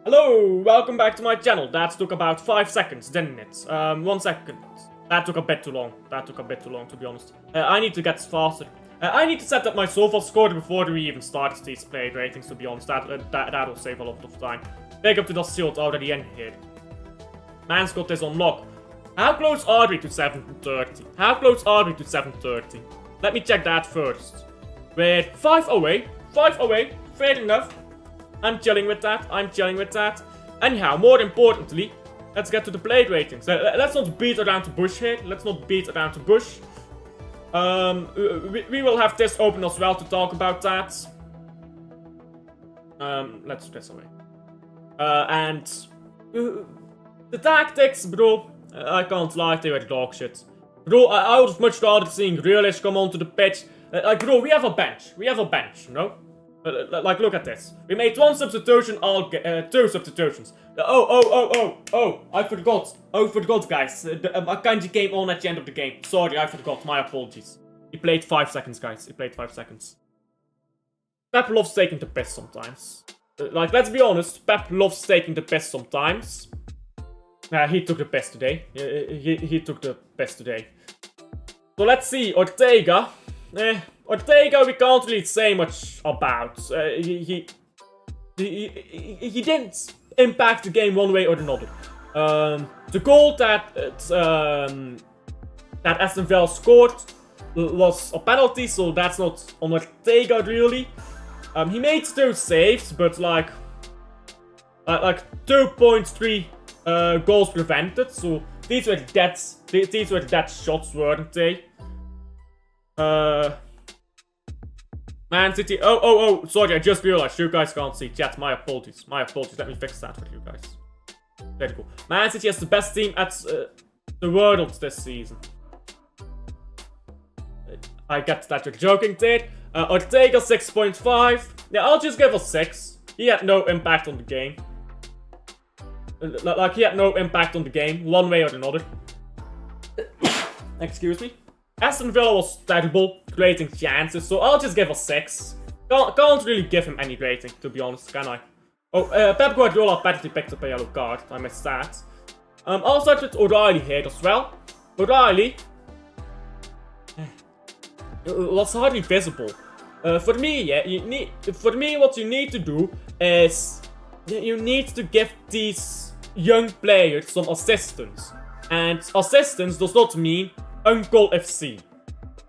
Hello, welcome back to my channel. That took about 5 seconds, didn't it? 1 second. That took a bit too long. To be honest. I need to get faster. I need to set up my sofa score before we even start these play ratings, to be honest. That'll save a lot of time. Big up to the shield already in here. Man's got this on lock. How close are we to 730? How close are we to 730? Let me check that first. We're 5 away. 5 away. Fair enough. I'm chilling with that. Anyhow, more importantly, let's get to the plate ratings. Let's not beat around the bush here. We will have this open as well to talk about that. Let's do this away. The tactics, bro, I can't lie, they were dog shit. Bro, I would have much rather seen Grealish come onto the pitch. Bro, we have a bench, you know? Look at this. We made 1 substitution, 2 substitutions. I forgot, guys. Akanji came on at the end of the game. Sorry, I forgot. My apologies. He played 5 seconds, guys. Pep loves taking the piss sometimes. Let's be honest. Pep loves taking the piss sometimes. He took the piss today. He took the piss today. So let's see. Ortega. Ortega, we can't really say much about. He didn't impact the game one way or another. The goal that Aston Villa scored was a penalty, so that's not on Ortega really. He made 2 saves, but like 2.3 goals prevented. So these were dead shots, weren't they? Man City. Sorry, I just realized you guys can't see chat. My apologies. Let me fix that for you guys. There you go. Man City has the best team at the world this season. I get that you're joking there. Ortega 6.5. Yeah, I'll just give a 6. He had no impact on the game. He had no impact on the game, one way or another. Excuse me. Aston Villa was terrible, creating chances, so I'll just give a 6. Can't really give him any rating, to be honest, can I? Pep Guardiola apparently picked up a yellow card, I missed that. I'll start with O'Reilly here as well. O'Reilly was hardly visible. For me, what you need to do is you need to give these young players some assistance. And assistance does not mean Uncle FC.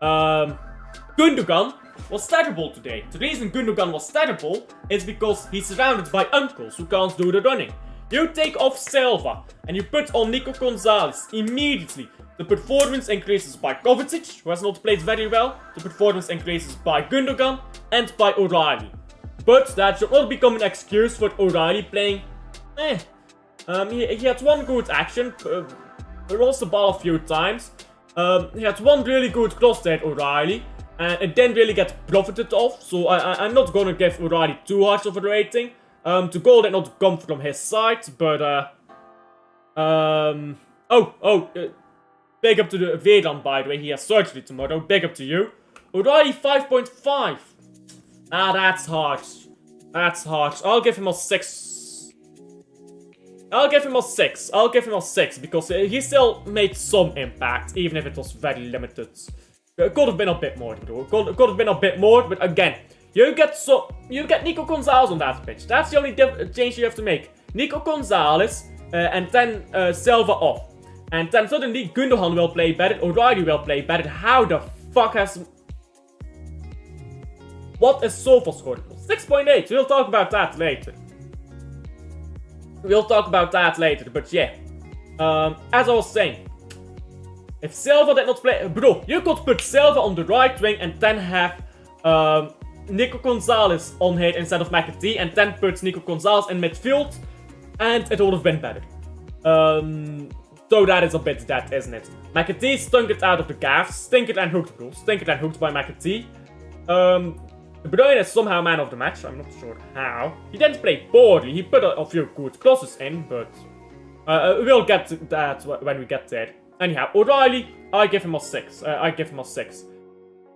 Gundogan was terrible today. The reason Gundogan was terrible is because he's surrounded by uncles who can't do the running. You take off Silva and you put on Nico Gonzalez immediately. The performance increases by Kovacic, who has not played very well. The performance increases by Gundogan and by O'Reilly. But that should not become an excuse for O'Reilly playing. He had 1 good action. Lost the ball a few times. He had 1 really good cross there, O'Reilly, and it didn't really get profited off, so I'm not gonna give O'Reilly too harsh of a rating. The goal did not come from his side, but, big up to the Vedan, by the way, he has surgery tomorrow, big up to you. O'Reilly 5.5. That's harsh. I'll give him a 6. I'll give him a 6 because he still made some impact, even if it was very limited. It could have been a bit more, bro. Could have been a bit more, but again, you get Nico Gonzalez on that pitch. That's the only change you have to make. Nico Gonzalez and then Silva off, and then suddenly Gundogan will play better. O'Reilly will play better. How the fuck has? What is Sofa scored? 6.8. We'll talk about that later. But yeah. As I was saying, if Silva did not play... Bro, you could put Silva on the right wing and then have Nico Gonzalez on here instead of McAtee, and then put Nico Gonzalez in midfield, and it would have been better. So that is a bit dead, isn't it? McAtee stunk it out of the gaff. Stinkered and hooked, bro. Stinkered and hooked by McAtee. De Bruyne is somehow man of the match. I'm not sure how. He didn't play poorly. He put a few good crosses in, but we'll get to that when we get there. Anyhow, O'Reilly, I give him a 6.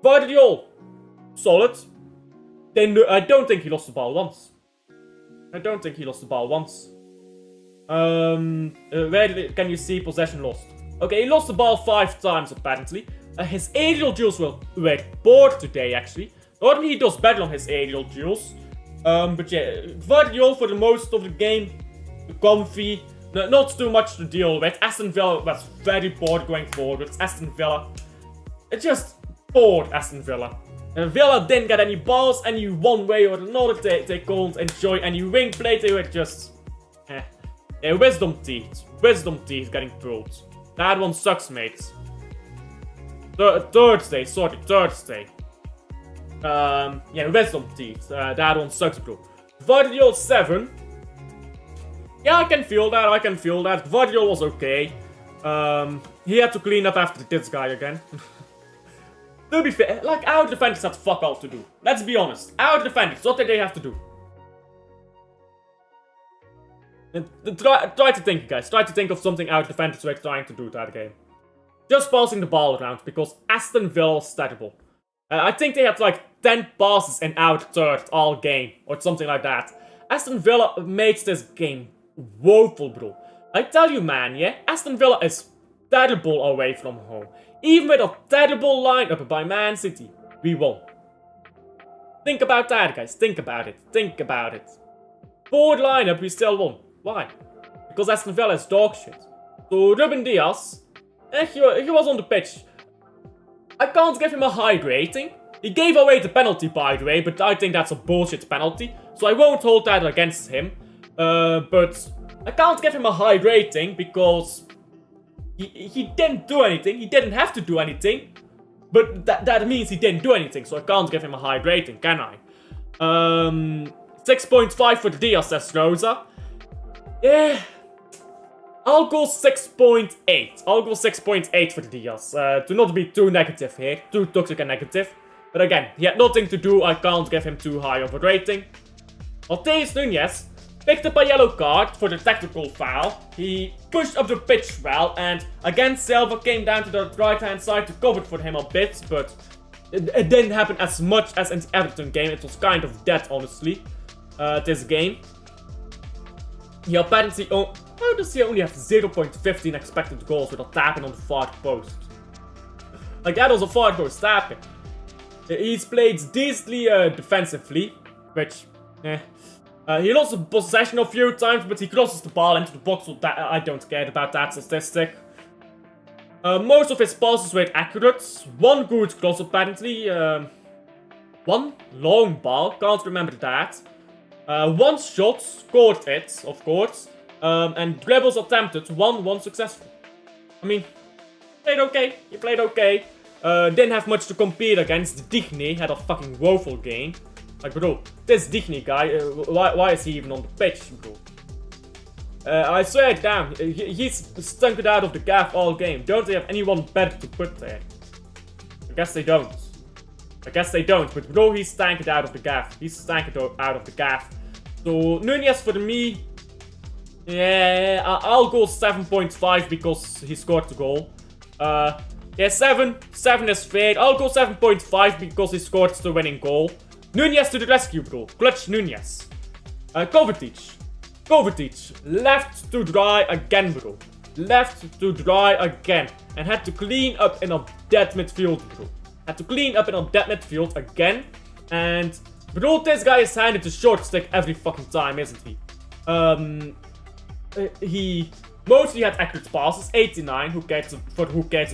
Vardiol, solid. I don't think he lost the ball once. I don't think he lost the ball once. Where can you see possession lost? Okay, he lost the ball 5 times apparently. His aerial duels were poor today actually. Normally he does better on his aerial duels. But yeah, Guardiola for the most of the game, comfy, not too much to deal with. Aston Villa was very poor going forward. Aston Villa, it just poor Aston Villa. Villa didn't get any balls, any one way or another. They couldn't enjoy any wing play. They were just, wisdom teeth getting pulled. That one sucks, mates. Thursday. Yeah, wisdom teeth. That one sucks, bro. Guardiola 7. Yeah, I can feel that. Guardiola was okay. He had to clean up after this guy again. To be fair, like, our defenders had fuck all to do. Let's be honest. Our defenders, what did they have to do? Try to think, guys. Try to think of something our defenders were trying to do that game. Just passing the ball around, because Aston Villa was terrible. I think they had like 10 passes in our third all game, or something like that. Aston Villa made this game woeful, bro. I tell you, man, yeah? Aston Villa is terrible away from home. Even with a terrible lineup by Man City, we won. Think about that, guys. Think about it. Poor lineup, we still won. Why? Because Aston Villa is dog shit. So Ruben Diaz, he was on the pitch. I can't give him a high rating. He gave away the penalty, by the way, but I think that's a bullshit penalty. So I won't hold that against him. But I can't give him a high rating because he didn't do anything. He didn't have to do anything. But that means he didn't do anything. So I can't give him a high rating, can I? 6.5 for the Diaz, says Rosa. Yeah. I'll go 6.8. I'll go 6.8 for the Diaz. To not be too negative here. Too toxic and negative. But again, he had nothing to do. I can't give him too high of a rating. Mateus Nunes picked up a yellow card for the tactical foul. He pushed up the pitch well. And again, Silva came down to the right-hand side to cover for him a bit. But it didn't happen as much as in the Everton game. It was kind of dead, honestly. This game. He apparently... How does he only have 0.15 expected goals with a tapping on the far post? Like, that was a far post tapping. He's played decently defensively, which, he lost the possession a few times, but he crosses the ball into the box, so that, I don't care about that statistic. Most of his passes were accurate. One good cross, apparently. One long ball, can't remember that. One shot, scored it, of course. And dribbles attempted, one successful. I mean, he played okay. Didn't have much to compete against. Digny had a fucking woeful game. Like, bro, this Digny guy, why is he even on the pitch, bro? I swear it down, he's stunk it out of the gaff all game. Don't they have anyone better to put there? I guess they don't. But bro, he's stank it out of the gaff. So, Nunez for me... Yeah, I'll go 7.5 because he scored the goal. Yeah, 7 is fair. I'll go 7.5 because he scored the winning goal. Nunez to the rescue, bro. Clutch Nunez. Kovacic, left to dry again, bro. And had to clean up in a dead midfield, bro. Again. And, bro, this guy is handed the short stick every fucking time, isn't he? He mostly had accurate passes, 89, who cares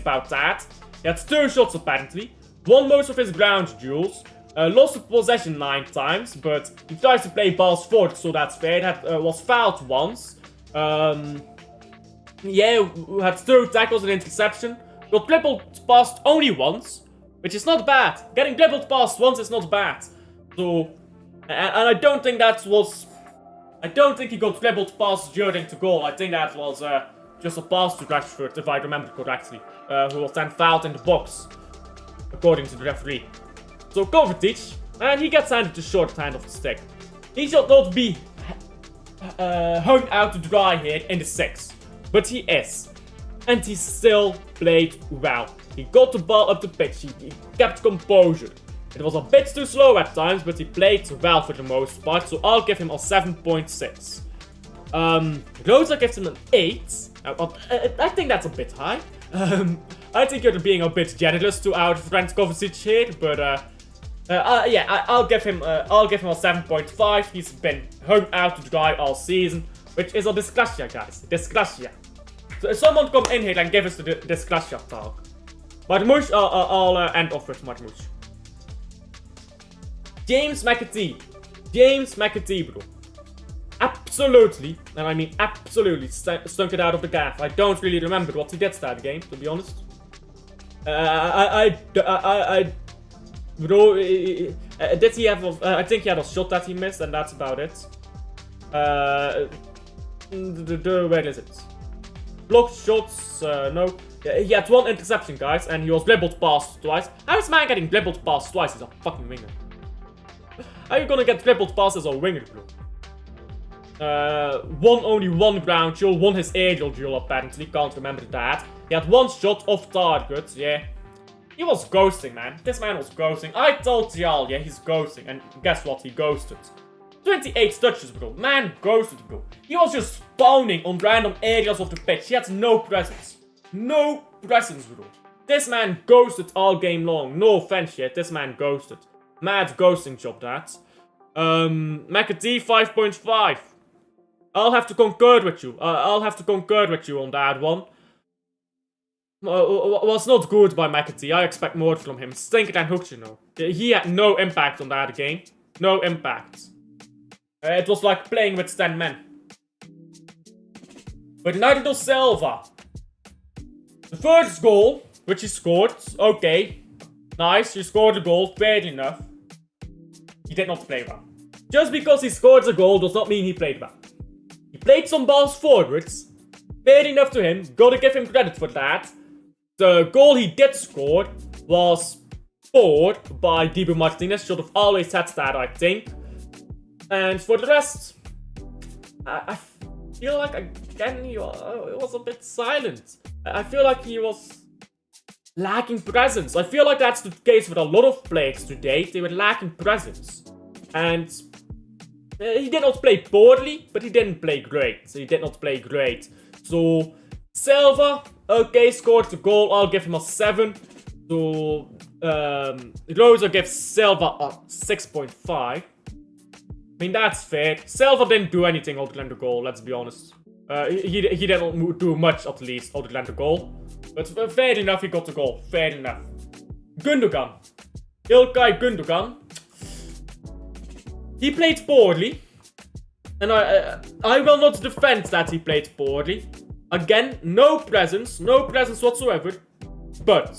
about that. He had 2 shots apparently, won most of his ground duels, lost the possession 9 times, but he tries to play balls forward, so that's fair. Was fouled once. Yeah, had 2 tackles and interception. Got dribbled past only once, which is not bad. Getting dribbled past once is not bad. So, and I don't think that was... I don't think he got dribbled past during the goal. I think that was just a pass to Rashford, if I remember correctly. Who was then fouled in the box, according to the referee. So Kovacic, and he gets handed the short hand of the stick. He should not be hung out to dry here in the 6. But he is. And he still played well. He got the ball up the pitch. He kept composure. It was a bit too slow at times, but he played well for the most part, so I'll give him a 7.6. Rosa gives him an 8. I think that's a bit high. I think you're being a bit generous to our friend Kovacic here, but yeah, I'll give him a 7.5. He's been hung out to dry all season, which is a discussion, guys. Discussion. So someone come in here and give us the discussion talk. Marmouche, I'll end off with Marmouche. James McAtee, bro. Absolutely, and I mean absolutely, stunk it out of the gaff. I don't really remember what he did that game, to be honest. Bro, did he have? I think he had a shot that he missed, and that's about it. Where is it? Blocked shots, no. He had 1 interception, guys, and he was dribbled past twice. How is man getting dribbled past twice? He's a fucking winger. How are you gonna get dribbled past as a winger, bro? Only one ground duel, won his aerial duel apparently, can't remember that. He had 1 shot off target, yeah. He was ghosting, man. This man was ghosting. I told y'all, yeah, he's ghosting, and guess what? He ghosted. 28 touches, bro. Man ghosted, bro. He was just spawning on random areas of the pitch. He had no presence. No presence, bro. This man ghosted all game long. No offense yet, this man ghosted. Mad ghosting job, that. McAtee 5.5. I'll have to concur with you. I'll have to concur with you on that one. Was not good by McAtee. I expect more from him. Stinker than hooked, you know. He had no impact on that game. No impact. It was like playing with 10 men. But Bernardo Silva. The first goal, which he scored. Okay. Nice, he scored a goal. Fair enough. He did not play well. Just because he scored a goal does not mean he played well. He played some balls forwards. Fair enough to him. Gotta give him credit for that. The goal he did score was scored by Dibu Martinez. Should have always had that, I think. And for the rest, I feel like again he was a bit silent. I feel like he was lacking presence. I feel like that's the case with a lot of players today. They were lacking presence. And he did not play poorly, but he didn't play great. So he did not play great. So Silva, okay, scored the goal. I'll give him a 7. So Rosa gives Silva a 6.5. I mean, that's fair. Silva didn't do anything other than the goal, let's be honest. He didn't do much, at least, other than the goal. But fair enough, he got the goal. Fair enough. Gundogan. Ilkay Gundogan. He played poorly. And I will not defend that he played poorly. Again, no presence whatsoever. But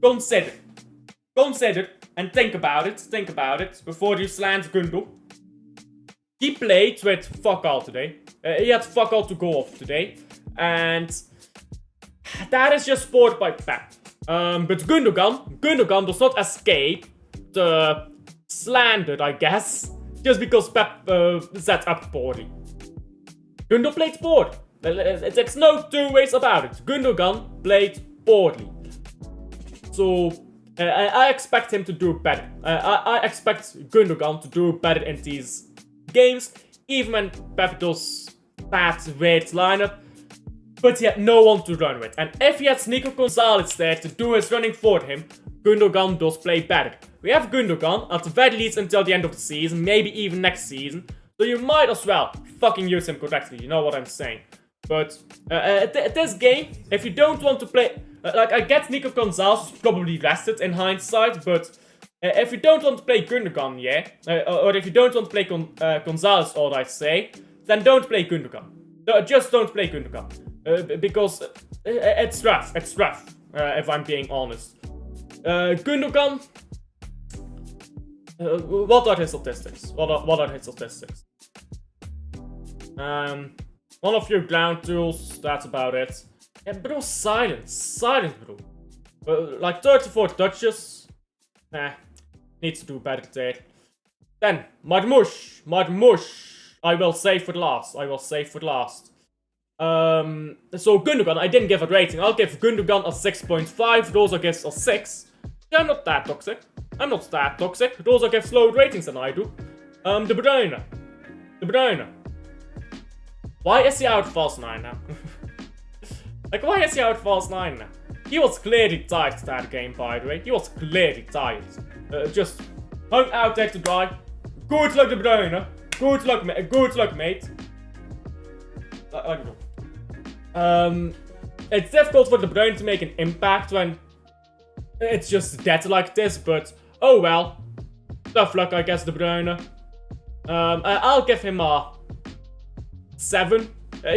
consider and think about it before you slant Gundo. He played with fuck all today. He had fuck all to go off today. And that is just sport by Pep. But Gundogan does not escape the slander, I guess. Just because Pep set up poorly. Gundo played poorly. There's no 2 ways about it. Gundogan played poorly. So I expect him to do better. I expect Gundogan to do better in these games, even when Pep does bad weird lineup. But he had no one to run with. And if he had Nico Gonzalez there to do his running for him, Gundogan does play better. We have Gundogan at the very least until the end of the season, maybe even next season. So you might as well fucking use him correctly, you know what I'm saying. But this game, if you don't want to play... like, I get Nico Gonzalez is probably rested in hindsight, but... if you don't want to play Gundogan, yeah, or if you don't want to play Gonzalez, all I say, then don't play Gundogan. Just don't play Gundogan. Because it's rough, if I'm being honest. Gundogan, what are his statistics? What are his statistics? 1 of your ground duels, that's about it. Yeah, bro, silence, bro. Like 34 touches. Needs to do better there. Then, Marmouche. I will save for last. So Gundogan, I didn't give a rating. I'll give Gundogan a 6.5. Rosa gives a 6. Yeah, not that toxic. I'm not that toxic. Those are give slower ratings than I do. De Bruyne. De Bruyne. Why is he out false 9 now? Like, why is he out false 9 now? He was clearly tired that game, by the way. He was clearly tired. Just hung out there to dry. Good luck, De Bruyne. Good luck, mate. I don't know. It's difficult for De Bruyne to make an impact when it's just dead like this, but oh well. Tough luck, I guess, De Bruyne. I'll give him a 7.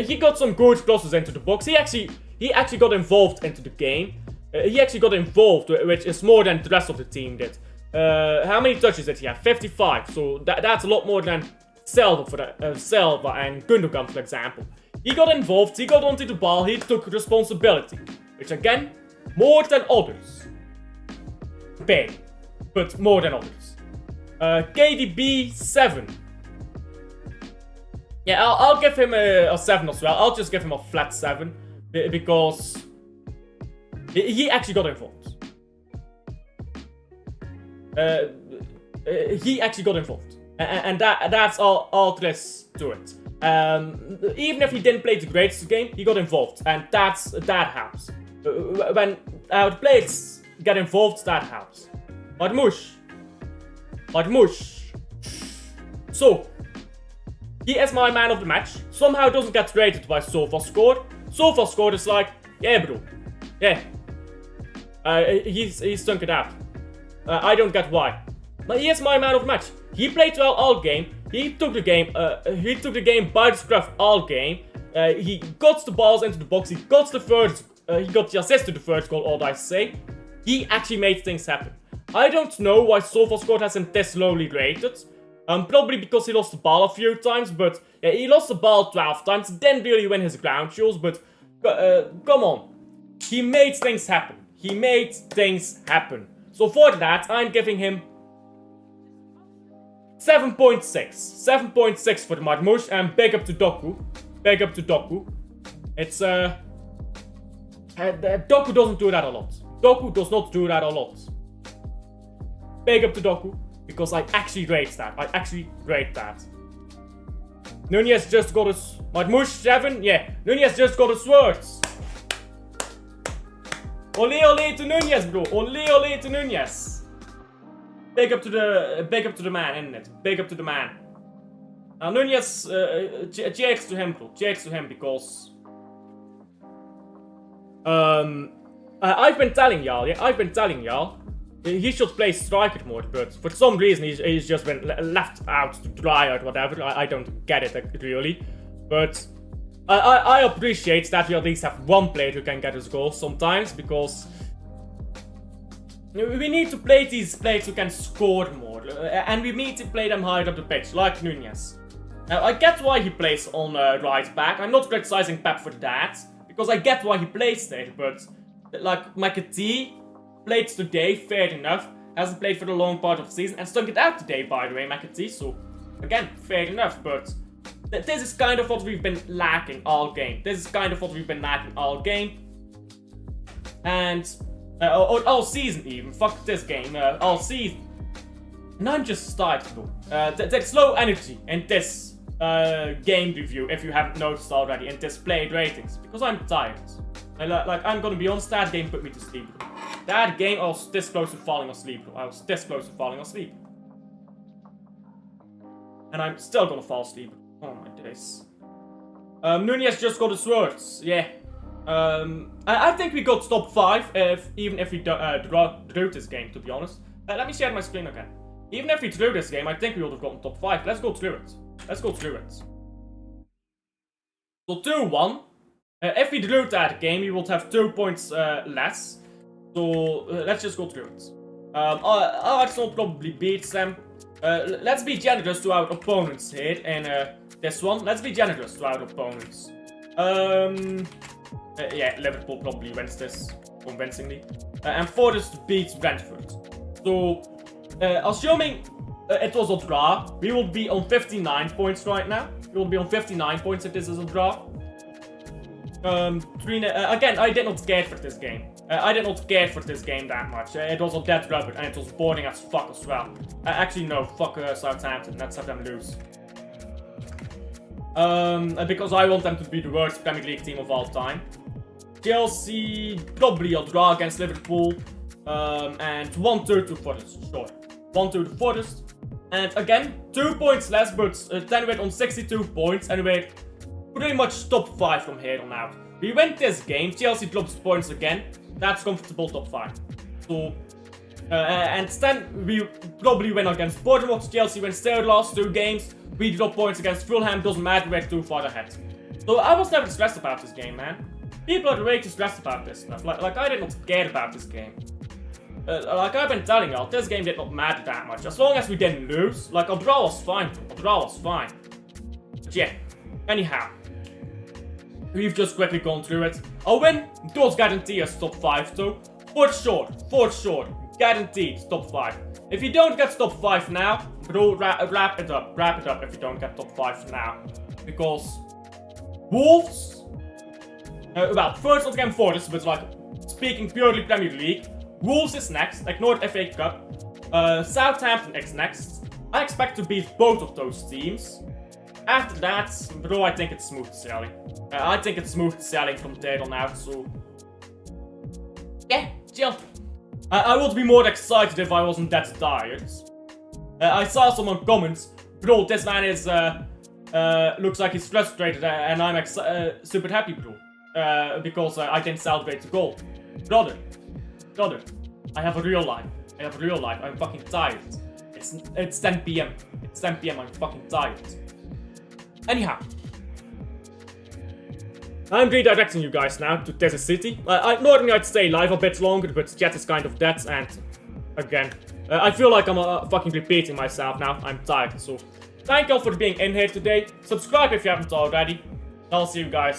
He got some good crosses into the box. He actually got involved into the game. He actually got involved, which is more than the rest of the team did. How many touches did he have? 55. So that's a lot more than Silva and Gundogan, for example. He got involved. He got onto the ball. He took responsibility, which again, more than others. Big, but more than others. KDB 7. Yeah, I'll give him a 7 as well. I'll just give him a flat 7 because he actually got involved. He actually got involved, and that's all there is to it. Even if he didn't play the greatest game, he got involved, and that helps. When the players get involved, that helps. Marmoush. So, he is my man of the match. Somehow doesn't get rated by SofaScore. SofaScore is like, yeah, bro. Yeah. He's stunk it out. I don't get why. But he is my man of the match. He played well all game. He took the game by the scruff all game. He got the balls into the box. He got the assist to the first goal, all I say. He actually made things happen. I don't know why SofaScore has him this lowly rated. Probably because he lost the ball a few times, but yeah, he lost the ball 12 times, didn't really win his ground duels, but come on. He made things happen. He made things happen. So for that, I'm giving him 7.6. 7.6 for the Marmoush, and big up to Doku. Big up to Doku. It's, Doku doesn't do that a lot. Doku does not do that a lot. Big up to Doku, because I actually rate that. I actually rate that. Nunez just got his... Marmoush 7? Yeah, Nunez just got his swords. Ole ole to Nunez, bro. Ole ole to Nunez. Big up to the man, isn't it? Big up to the man. Now Nunez, cheers to him, bro. Cheers to him, because I've been telling y'all, yeah, he should play striker more, but for some reason he's just been left out to dry or whatever. I don't get it really, but I appreciate that we at least have one player who can get his goals sometimes, because we need to play these players who can score more, and we need to play them higher up the pitch, like Nunez. Now, I get why he plays on right back. I'm not criticizing Pep for that, because I get why he plays there, but like McAtee played today, fair enough. Hasn't played for the long part of the season, and stunk it out today, by the way, McAtee, so again, fair enough, but this is kind of what we've been lacking all game. And all season even. Fuck this game, all season. And I'm just starting to there's low energy in this game review, if you haven't noticed already, in this played ratings, because I'm tired. Like, I'm gonna be honest, that game put me to sleep. That game, I was this close to falling asleep. And I'm still gonna fall asleep. Oh my days. Nunez just got his swords. Yeah. I think we got top 5, even if we drew this game, to be honest. Let me share my screen again. Even if we drew this game, I think we would have gotten top 5. Let's go through it. So 2-1. If we drew that game, we would have 2 points less. So let's just go through it. Arsenal probably beats them. Let's be generous to our opponents here in this one. Let's be generous to our opponents. Yeah, Liverpool probably wins this convincingly. And Forest beats Brentford. So, assuming it was a draw, we will be on 59 points right now. We will be on 59 points if this is a draw. Again, I did not scared for this game. I did not care for this game that much. It was on dead rubber and it was boring as fuck as well. Actually, no, fuck Southampton. Let's have them lose. Because I want them to be the worst Premier League team of all time. Chelsea, probably a draw against Liverpool. And 1-2 to Forest, sure. 1-2 to Forest. And again, 2 points less, but then we're on 62 points. And we're pretty much top 5 from here on out. We win this game, Chelsea drops points again. That's comfortable top 5. So, and then we probably win against Bournemouth. Chelsea wins their last 2 games. We drop points against Fulham, doesn't matter, we're too far ahead. So I was never stressed about this game, man. People are way too stressed about this stuff. Like I did not care about this game. Like I've been telling y'all, this game did not matter that much. As long as we didn't lose, like a draw was fine. A draw was fine. But yeah, anyhow. We've just quickly gone through it. A win does guarantee us top 5 though. For sure. Guaranteed top 5. If you don't get top 5 now, bro, wrap it up. Wrap it up if you don't get top 5 now. Because Wolves, well, first not against Forest, but like speaking purely Premier League, Wolves is next, ignore the FA Cup. Southampton is next. I expect to beat both of those teams. After that, bro, I think it's smooth sailing. I think it's smooth sailing from there on out, so yeah, chill. I would be more excited if I wasn't that tired. I saw someone comment, bro, this man is looks like he's frustrated, and I'm super happy, bro, because I didn't celebrate the goal. Brother, I have a real life. I'm fucking tired. It's 10 p.m. It's 10 p.m. I'm fucking tired. Anyhow, I'm redirecting you guys now to Desert City. Normally I'd stay live a bit longer, but chat is kind of dead, and again, I feel like I'm fucking repeating myself now. I'm tired, so thank you all for being in here today. Subscribe if you haven't already. I'll see you guys